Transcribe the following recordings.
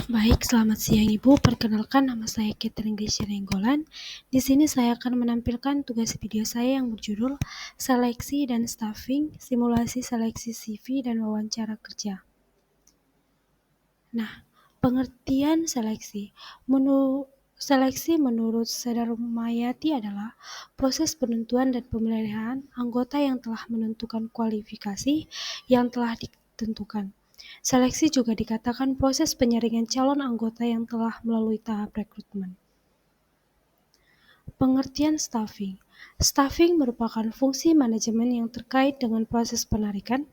Baik, selamat siang Ibu. Perkenalkan nama saya Catherine Gracia Nenggolan. Di sini saya akan menampilkan tugas video saya yang berjudul Seleksi dan Staffing, Simulasi Seleksi CV dan Wawancara Kerja. Nah, pengertian seleksi. Seleksi menurut Sedarmayati adalah proses penentuan dan pemilihan anggota yang telah menentukan kualifikasi yang telah ditentukan. Seleksi juga dikatakan proses penyaringan calon anggota yang telah melalui tahap rekrutmen. Pengertian staffing. Staffing merupakan fungsi manajemen yang terkait dengan proses penarikan,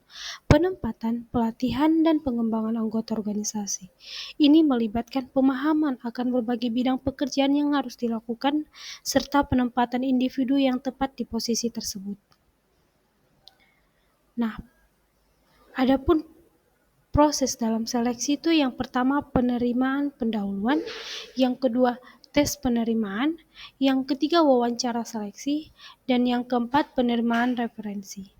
penempatan, pelatihan, dan pengembangan anggota organisasi. Ini melibatkan pemahaman akan berbagai bidang pekerjaan yang harus dilakukan, serta penempatan individu yang tepat di posisi tersebut. Nah, adapun proses dalam seleksi itu yang pertama penerimaan pendahuluan, yang kedua tes penerimaan, yang ketiga wawancara seleksi, dan yang keempat penerimaan referensi.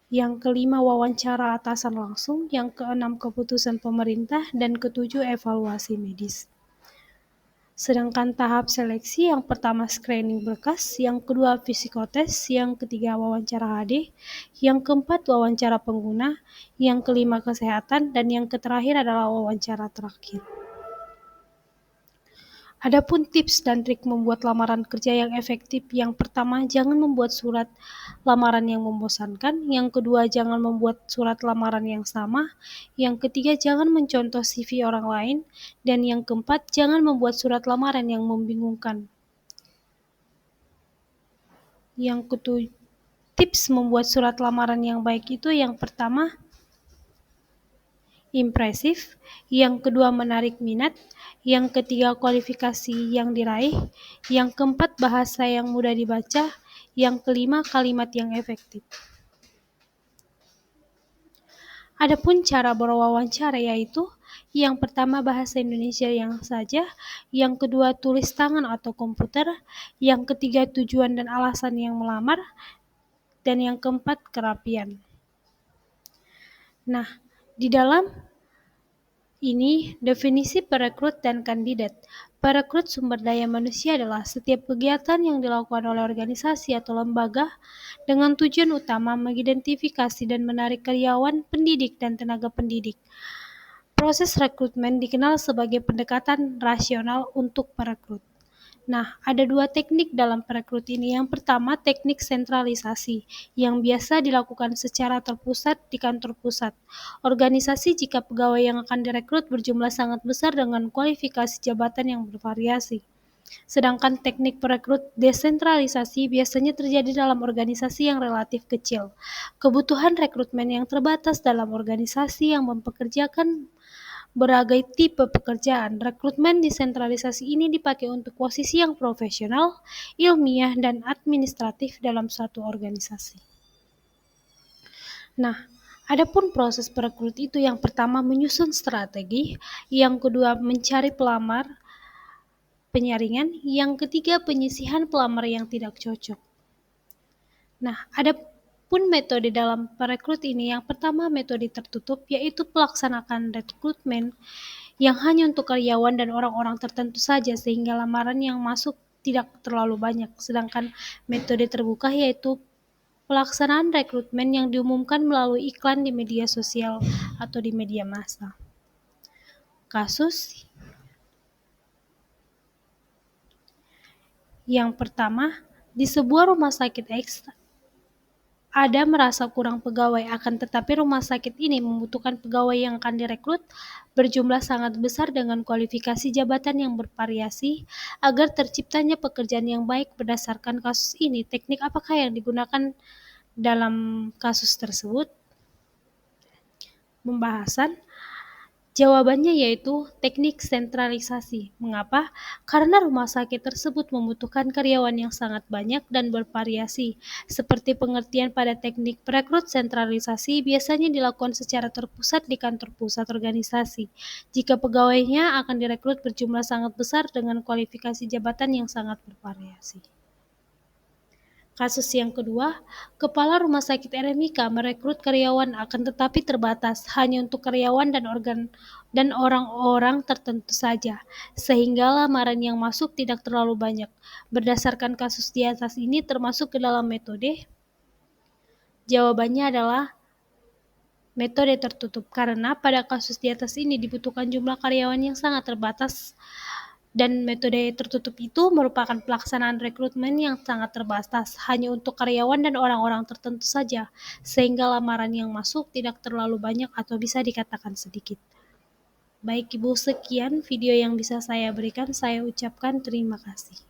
Yang kelima wawancara atasan langsung, yang keenam keputusan pemerintah, dan ketujuh evaluasi medis. Sedangkan tahap seleksi yang pertama screening berkas, yang kedua psikotes, yang ketiga wawancara HD, yang keempat wawancara pengguna, yang kelima kesehatan, dan yang terakhir adalah wawancara terakhir. Adapun tips dan trik membuat lamaran kerja yang efektif, yang pertama jangan membuat surat lamaran yang membosankan, yang kedua jangan membuat surat lamaran yang sama, yang ketiga jangan mencontoh CV orang lain, dan yang keempat jangan membuat surat lamaran yang membingungkan. Yang ketujuh, tips membuat surat lamaran yang baik itu yang pertama impresif, yang kedua menarik minat, yang ketiga kualifikasi yang diraih, yang keempat bahasa yang mudah dibaca, yang kelima kalimat yang efektif. Adapun cara berwawancara yaitu yang pertama bahasa Indonesia yang saja, yang kedua tulis tangan atau komputer, yang ketiga tujuan dan alasan yang melamar, dan yang keempat kerapian. Nah, di dalam ini definisi perekrut dan kandidat. Perekrut sumber daya manusia adalah setiap kegiatan yang dilakukan oleh organisasi atau lembaga dengan tujuan utama mengidentifikasi dan menarik karyawan, pendidik, dan tenaga pendidik. Proses rekrutmen dikenal sebagai pendekatan rasional untuk perekrut. Nah, ada dua teknik dalam perekrut ini. Yang pertama, teknik sentralisasi, yang biasa dilakukan secara terpusat di kantor pusat organisasi jika pegawai yang akan direkrut berjumlah sangat besar dengan kualifikasi jabatan yang bervariasi. Sedangkan teknik perekrut desentralisasi biasanya terjadi dalam organisasi yang relatif kecil. Kebutuhan rekrutmen yang terbatas dalam organisasi yang mempekerjakan berbagai tipe pekerjaan. Rekrutmen desentralisasi ini dipakai untuk posisi yang profesional, ilmiah, dan administratif dalam suatu organisasi. Nah, adapun proses perekrut itu yang pertama menyusun strategi, yang kedua mencari pelamar, penyaringan, yang ketiga penyisihan pelamar yang tidak cocok. Nah, adapun metode dalam perekrut ini yang pertama metode tertutup yaitu pelaksanaan rekrutmen yang hanya untuk karyawan dan orang-orang tertentu saja sehingga lamaran yang masuk tidak terlalu banyak. Sedangkan metode terbuka yaitu pelaksanaan rekrutmen yang diumumkan melalui iklan di media sosial atau di media massa. Kasus yang pertama, di sebuah rumah sakit X ada merasa kurang pegawai, akan tetapi rumah sakit ini membutuhkan pegawai yang akan direkrut berjumlah sangat besar dengan kualifikasi jabatan yang bervariasi agar terciptanya pekerjaan yang baik. Berdasarkan kasus ini, teknik apakah yang digunakan dalam kasus tersebut? Pembahasan. Jawabannya yaitu teknik sentralisasi. Mengapa? Karena rumah sakit tersebut membutuhkan karyawan yang sangat banyak dan bervariasi. Seperti pengertian pada teknik perekrut sentralisasi biasanya dilakukan secara terpusat di kantor pusat organisasi. Jika pegawainya akan direkrut berjumlah sangat besar dengan kualifikasi jabatan yang sangat bervariasi. Kasus yang kedua, Kepala Rumah Sakit RMIK merekrut karyawan akan tetapi terbatas, hanya untuk karyawan dan orang-orang tertentu saja, sehingga lamaran yang masuk tidak terlalu banyak. Berdasarkan kasus di atas ini termasuk ke dalam metode? Jawabannya adalah metode tertutup, karena pada kasus di atas ini dibutuhkan jumlah karyawan yang sangat terbatas, dan metode tertutup itu merupakan pelaksanaan rekrutmen yang sangat terbatas, hanya untuk karyawan dan orang-orang tertentu saja, sehingga lamaran yang masuk tidak terlalu banyak atau bisa dikatakan sedikit. Baik Ibu, sekian video yang bisa saya berikan. Saya ucapkan terima kasih.